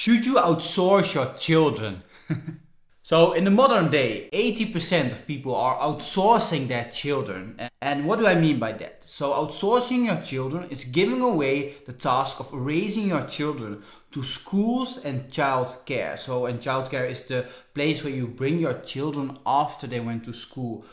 Should you outsource your children? So in the modern day, 80% of people are outsourcing their children. And what do I mean by that? So outsourcing your children is giving away the task of raising your children to schools and childcare. So, and childcare is the place where you bring your children after they went to school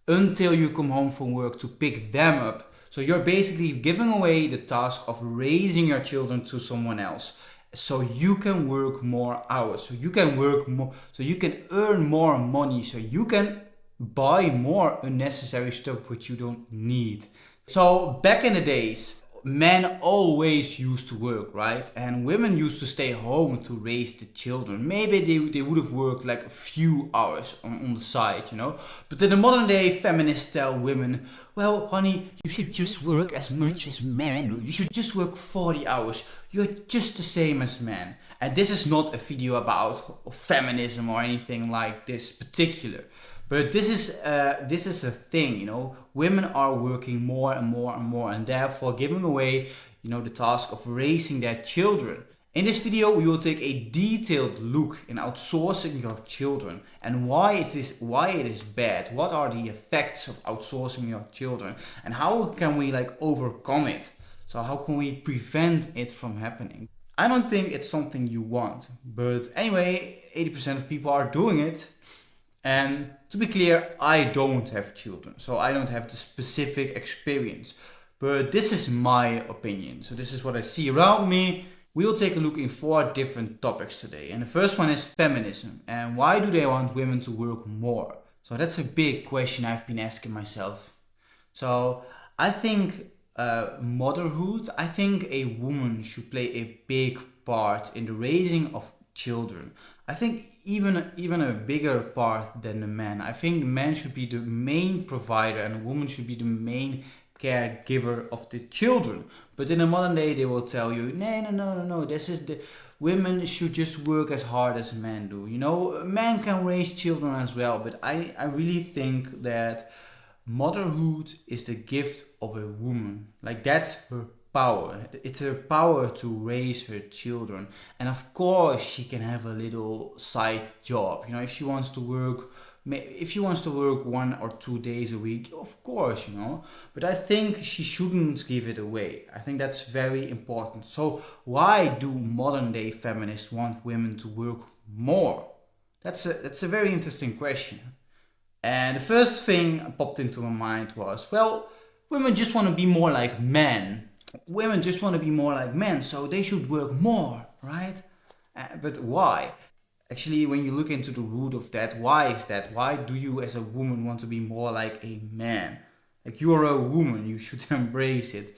until you come home from work to pick them up. So you're basically giving away the task of raising your children to someone else. So you can work more hours, so you can work more, so you can earn more money, so you can buy more unnecessary stuff which you don't need. So back in the days, men always used to work, right? And women used to stay home to raise the children. Maybe they would have worked like a few hours on the side, you know? But in the modern day, feminists tell women, well, honey, you should just work as much as men. You should just work 40 hours. You're just the same as men. And this is not a video about feminism or anything like this particular. But this is a thing, you know. Women are working more and more and more, and therefore giving away, you know, the task of raising their children. In this video, we will take a detailed look in outsourcing your children and why it is bad. What are the effects of outsourcing your children, and how can we overcome it? So how can we prevent it from happening? I don't think it's something you want, but anyway, 80% of people are doing it. And to be clear, I don't have children, so I don't have the specific experience. But this is my opinion. So this is what I see around me. We will take a look in 4 different topics today. And the first one is feminism. And why do they want women to work more? So that's a big question I've been asking myself. So I think motherhood, I think a woman should play a big part in the raising of children. I think even a bigger part than the man. I think the man should be the main provider and the woman should be the main caregiver of the children. But in the modern day, they will tell you, no, this is the women should just work as hard as men do. You know, men can raise children as well, but I really think that motherhood is the gift of a woman. Like, that's her power. It's her power to raise her children. And of course she can have a little side job, you know, if she wants to work 1 or 2 days a week, of course, you know, but I think she shouldn't give it away. I think that's very important. So why do modern day feminists want women to work more? That's a very interesting question. And the first thing that popped into my mind was, well, women just want to be more like men. Women just want to be more like men, so they should work more, right? But why? Actually, when you look into the root of that, why is that? Why do you as a woman want to be more like a man? Like, you are a woman, you should embrace it.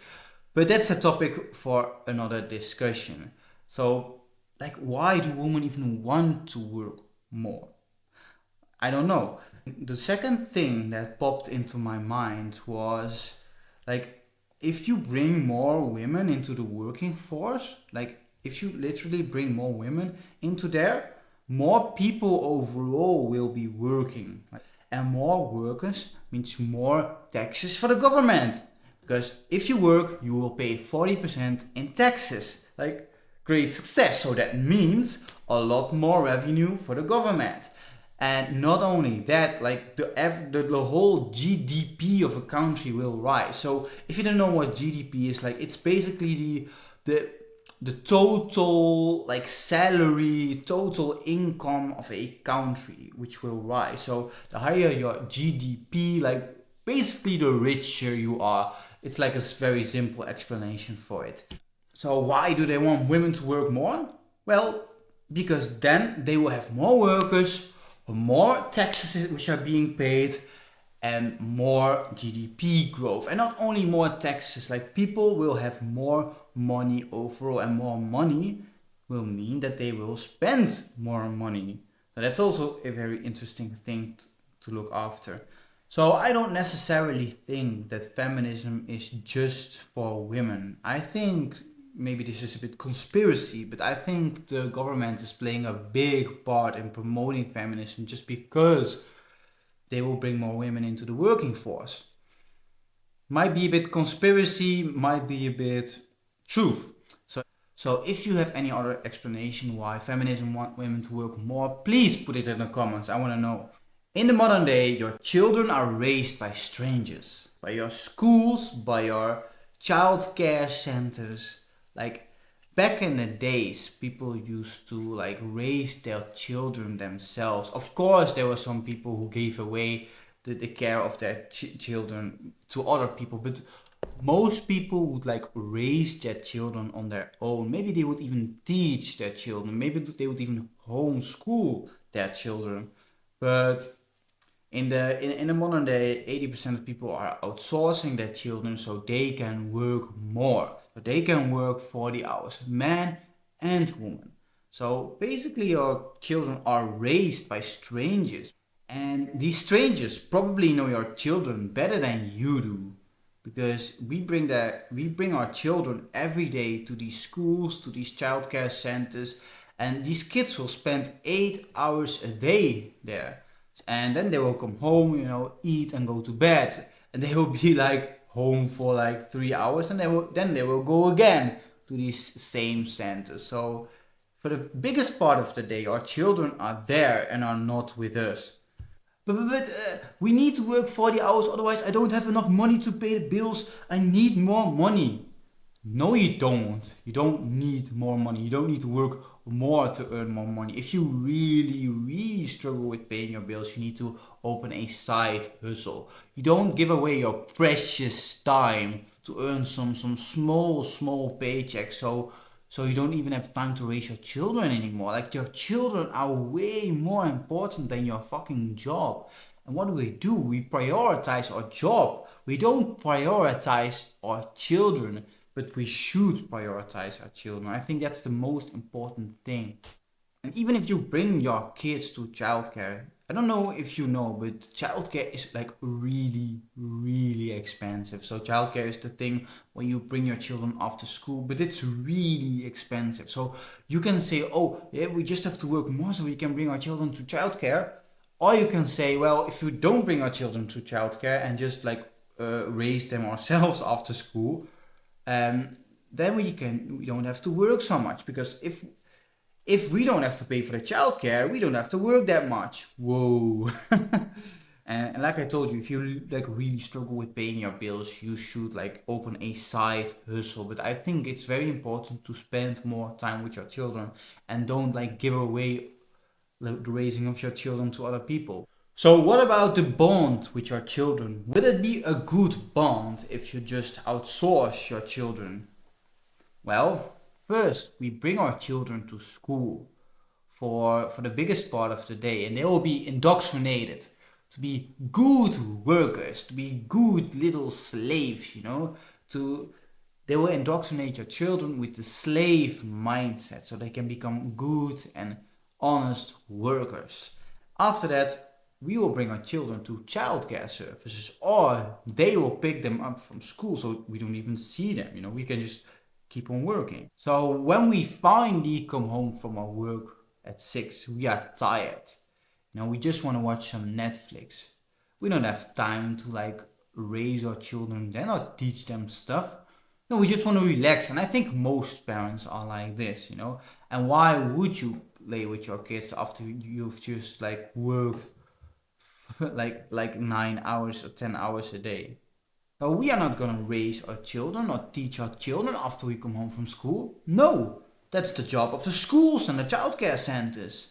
But that's a topic for another discussion. So, why do women even want to work more? I don't know. The second thing that popped into my mind was, if you bring more women into the working force, if you literally bring more women into there, more people overall will be working. And more workers means more taxes for the government. Because if you work, you will pay 40% in taxes. Great success. So that means a lot more revenue for the government. And not only that, the whole GDP of a country will rise. So if you don't know what GDP is, it's basically the total salary, total income of a country, which will rise. So the higher your GDP, basically the richer you are. It's a very simple explanation for it. So why do they want women to work more? Well, because then they will have more workers, more taxes which are being paid, and more GDP growth. And not only more taxes, people will have more money overall, and more money will mean that they will spend more money. So that's also a very interesting thing to look after. So I don't necessarily think that feminism is just for women. I think maybe this is a bit conspiracy, but I think the government is playing a big part in promoting feminism just because they will bring more women into the working force. Might be a bit conspiracy, might be a bit truth. So if you have any other explanation why feminism want women to work more, please put it in the comments. I want to know. In the modern day, your children are raised by strangers, by your schools, by your childcare centers. Like back in the days, people used to like raise their children themselves. Of course, there were some people who gave away the care of their children to other people, but most people would like raise their children on their own. Maybe they would even teach their children. Maybe they would even homeschool their children. But in the modern day, 80% of people are outsourcing their children so they can work more. So they can work 40 hours, man and woman. So basically your children are raised by strangers. And these strangers probably know your children better than you do. Because we bring our children every day to these schools, to these childcare centers, and these kids will spend 8 hours a day there. And then they will come home, eat and go to bed. And they will be like home for like 3 hours, and then they will go again to these same centers. So for the biggest part of the day, our children are there and are not with us. But we need to work 40 hours, otherwise I don't have enough money to pay the bills. I need more money. No, you don't. You don't need more money. You don't need to work more to earn more money. If you really, really struggle with paying your bills, you need to open a side hustle. You don't give away your precious time to earn some small paycheck. So you don't even have time to raise your children anymore. Like your children are way more important than your fucking job. And what do? We prioritize our job. We don't prioritize our children, but we should prioritize our children. I think that's the most important thing. And even if you bring your kids to childcare, I don't know if you know, but childcare is like really, really expensive. So childcare is the thing when you bring your children after school, but it's really expensive. So you can say, oh, yeah, we just have to work more so we can bring our children to childcare. Or you can say, well, if we don't bring our children to childcare and just like raise them ourselves after school, then we don't have to work so much, because if we don't have to pay for the childcare, we don't have to work that much. Whoa. and like I told you, if you like really struggle with paying your bills, you should like open a side hustle. But I think it's very important to spend more time with your children and don't like give away the raising of your children to other people. So what about the bond with your children? Would it be a good bond if you just outsource your children? Well, first, we bring our children to school for the biggest part of the day, and they will be indoctrinated to be good workers, to be good little slaves, they will indoctrinate your children with the slave mindset so they can become good and honest workers. After that, we will bring our children to childcare services, or they will pick them up from school so we don't even see them, we can just keep on working. So when we finally come home from our work at 6, we are tired. We just want to watch some Netflix. We don't have time to like raise our children, then or teach them stuff. No, we just want to relax. And I think most parents are like this, And why would you play with your kids after you've just like worked like 9 hours or 10 hours a day? So we are not gonna raise our children or teach our children after we come home from school. No, that's the job of the schools and the childcare centers.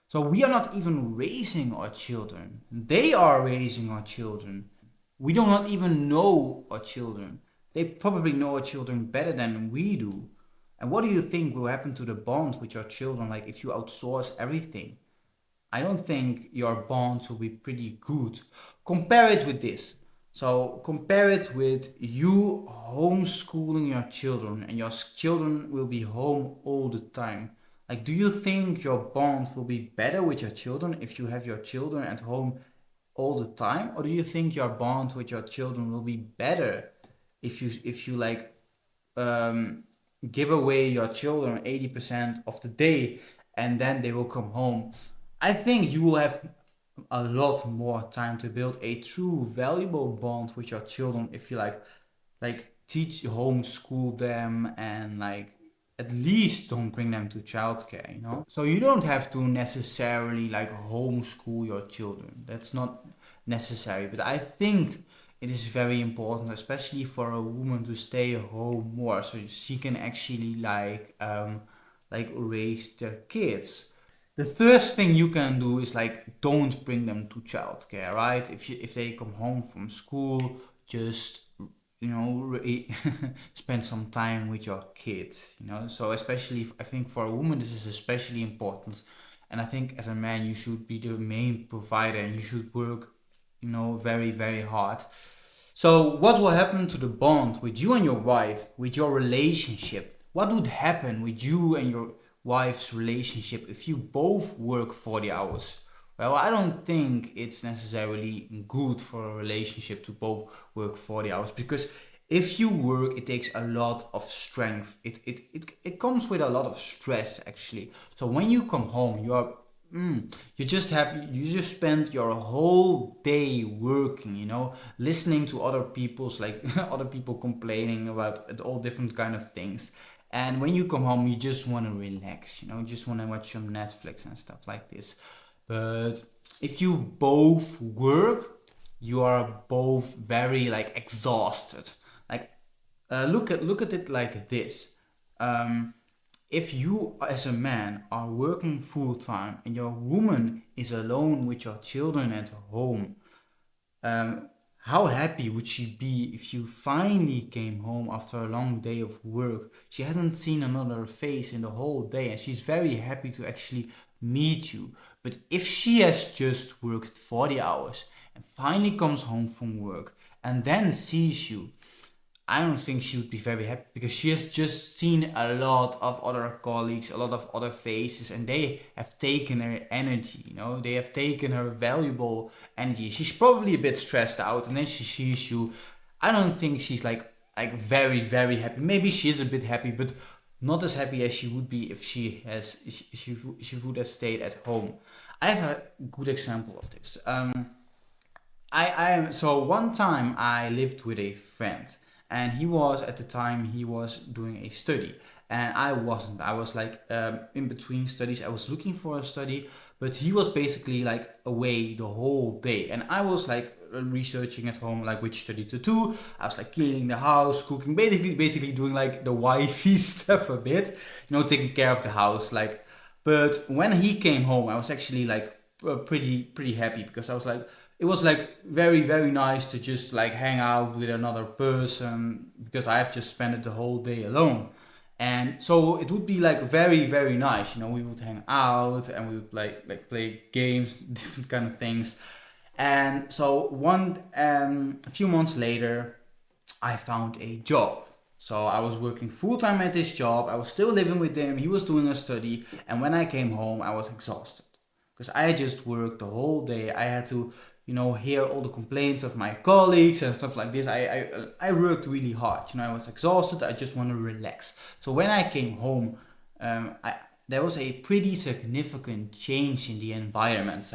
So we are not even raising our children. They are raising our children. We do not even know our children. They probably know our children better than we do. And what do you think will happen to the bond with your children, like if you outsource everything? I don't think your bonds will be pretty good. Compare it with this. So compare it with you homeschooling your children, and your children will be home all the time. Like, do you think your bond will be better with your children if you have your children at home all the time? Or do you think your bond with your children will be better if you like give away your children 80% of the day and then they will come home? I think you will have a lot more time to build a true valuable bond with your children if you like teach homeschool them and like at least don't bring them to childcare, you know? So you don't have to necessarily like homeschool your children. That's not necessary. But I think it is very important, especially for a woman, to stay home more so she can actually like raise their kids. The first thing you can do is like don't bring them to childcare, right? If they come home from school, just spend some time with your kids, so especially I think for a woman this is especially important, and I think as a man you should be the main provider and you should work very, very hard. So what will happen to the bond with you and your wife, with your relationship? What would happen with you and your wife's relationship if you both work 40 hours? Well, I don't think it's necessarily good for a relationship to both work 40 hours, because if you work, it takes a lot of strength. It comes with a lot of stress, actually. So when you come home, you just spend your whole day working, listening to other people's other people complaining about all different kind of things. And when you come home, you just want to relax, you just want to watch some Netflix and stuff like this. But if you both work, you are both very exhausted. Look at it like this. If you as a man are working full time and your woman is alone with your children at home, how happy would she be if you finally came home after a long day of work? She hasn't seen another face in the whole day and she's very happy to actually meet you. But if she has just worked 40 hours and finally comes home from work and then sees you, I don't think she would be very happy, because she has just seen a lot of other colleagues, a lot of other faces, and they have taken her energy, they have taken her valuable energy. She's probably a bit stressed out, and then she sees you. I don't think she's like very, very happy. Maybe she is a bit happy, but not as happy as she would be if she would have stayed at home. I have a good example of this. So one time I lived with a friend. And at the time he was doing a study and I wasn't. I was in between studies. I was looking for a study, but he was basically away the whole day. And I was researching at home, which study to do. I was cleaning the house, cooking, basically doing the wifey stuff a bit, taking care of the house. But when he came home, I was actually pretty happy, because I was it was very, very nice to just hang out with another person, because I have just spent it the whole day alone. And so it would be very, very nice, we would hang out and we would play games, different kind of things. And so a few months later, I found a job. So I was working full-time at this job. I was still living with him. He was doing a study. And when I came home, I was exhausted, because I had just worked the whole day. I had to hear all the complaints of my colleagues and stuff like this. I worked really hard. I was exhausted. I just want to relax. So when I came home, there was a pretty significant change in the environment.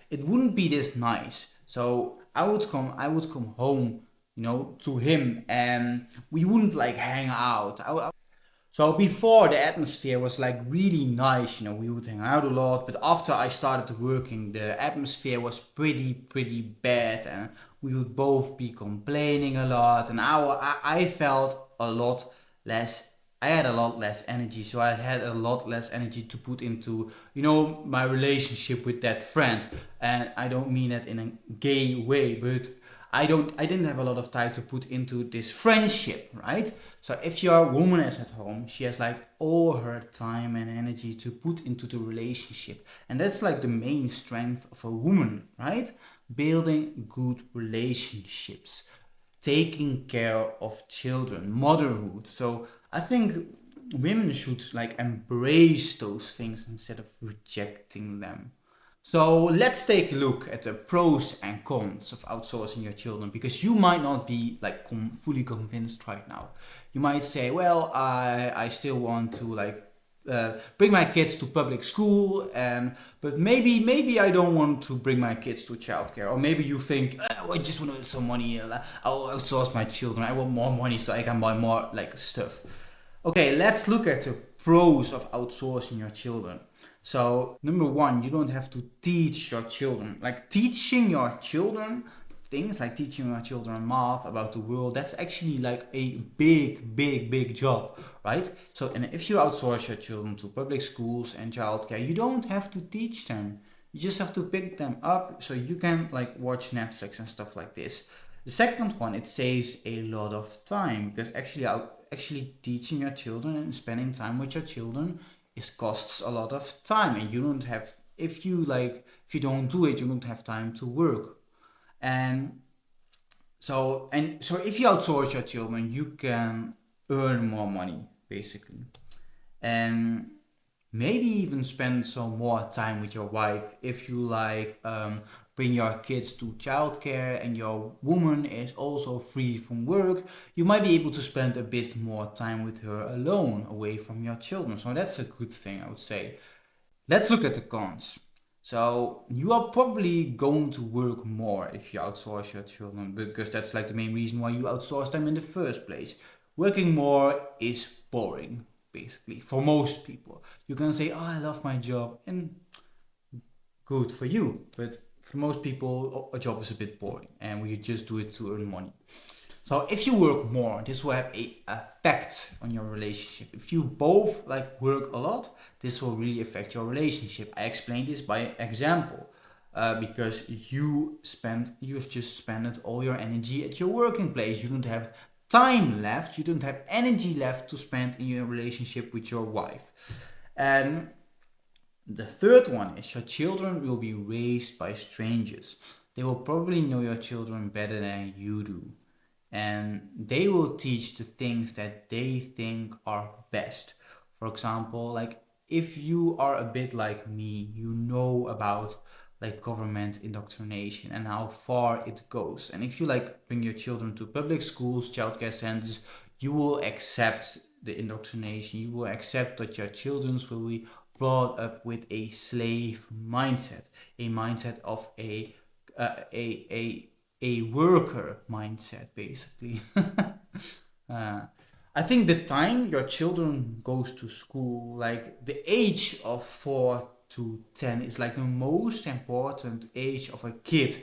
It wouldn't be this nice. So I would come home, to him, and we wouldn't hang out. So before, the atmosphere was really nice, we would hang out a lot. But after I started working, the atmosphere was pretty bad, and we would both be complaining a lot. And I felt a lot less. I had a lot less energy, so I had a lot less energy to put into, my relationship with that friend. And I don't mean that in a gay way, but I didn't have a lot of time to put into this friendship, right? So if your woman is at home, she has all her time and energy to put into the relationship. And that's the main strength of a woman, right? Building good relationships, taking care of children, motherhood. So I think women should embrace those things instead of rejecting them. So let's take a look at the pros and cons of outsourcing your children, because you might not be fully convinced right now. You might say, well, I still want to bring my kids to public school, but maybe I don't want to bring my kids to childcare. Or maybe you think, I just want to earn some money, I'll outsource my children, I want more money so I can buy more stuff. Okay, let's look at the pros of outsourcing your children. So, number one, you don't have to teach your children. Like teaching your children things, like teaching your children math about the world, that's actually like a big job, right? So, and if you outsource your children to public schools and childcare, you don't have to teach them. You just have to pick them up so you can like watch Netflix and stuff like this. The second one, it saves a lot of time, because actually teaching your children and spending time with your children costs a lot of time, and you don't have, if you don't do it, you don't have time to work. And so if you outsource your children, you can earn more money basically, and maybe even spend some more time with your wife. If you bring your kids to childcare and your woman is also free from work, you might be able to spend a bit more time with her alone, away from your children. So that's a good thing, I would say. Let's look at the cons. So you are probably going to work more if you outsource your children, because that's like the main reason why you outsource them in the first place. Working more is boring, basically, for most people. You can say, oh, I love my job, and good for you, but for most people, a job is a bit boring and we just do it to earn money. So if you work more, this will have an effect on your relationship. If you both work a lot, this will really affect your relationship. I explained this by example, because you have just spent all your energy at your working place. You don't have time left, you don't have energy left to spend in your relationship with your wife. And the third one is your children will be raised by strangers. They will probably know your children better than you do. And they will teach the things that they think are best. For example, if you are a bit like me, you know about government indoctrination and how far it goes. And if you bring your children to public schools, childcare centers, you will accept the indoctrination. You will accept that your children will be brought up with a slave mindset, a mindset of a worker mindset, basically. I think the time your children goes to school, the age of 4 to 10 is the most important age of a kid.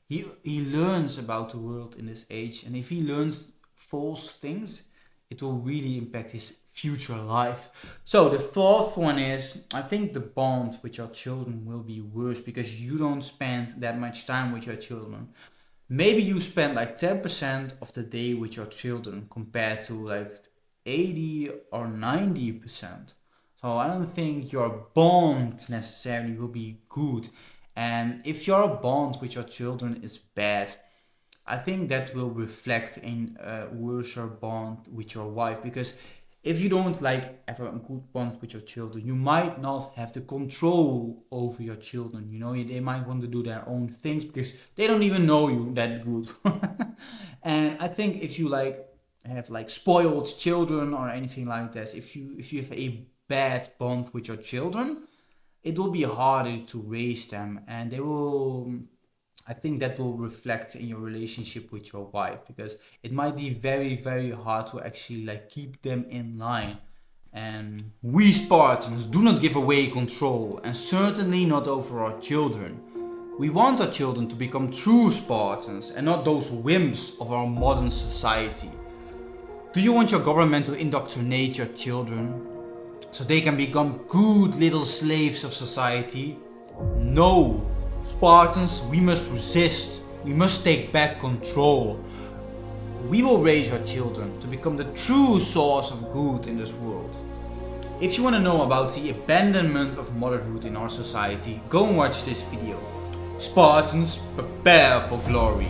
He learns about the world in this age, and if he learns false things, it will really impact his future life. So the fourth one is, I think the bond with your children will be worse because you don't spend that much time with your children. Maybe you spend 10% of the day with your children compared to 80 or 90%. So I don't think your bond necessarily will be good. And if your bond with your children is bad, I think that will reflect in a worse bond with your wife, because if you don't have a good bond with your children, you might not have the control over your children. They might want to do their own things because they don't even know you that good. And I think if you have spoiled children or anything like that, if you have a bad bond with your children, it will be harder to raise them, and I think that will reflect in your relationship with your wife, because it might be very hard to actually keep them in line. And we Spartans do not give away control, and certainly not over our children. We want our children to become true Spartans and not those wimps of our modern society. Do you want your government to indoctrinate your children so they can become good little slaves of society? No! Spartans, we must resist. We must take back control. We will raise our children to become the true source of good in this world. If you want to know about the abandonment of motherhood in our society, go and watch this video. Spartans, prepare for glory.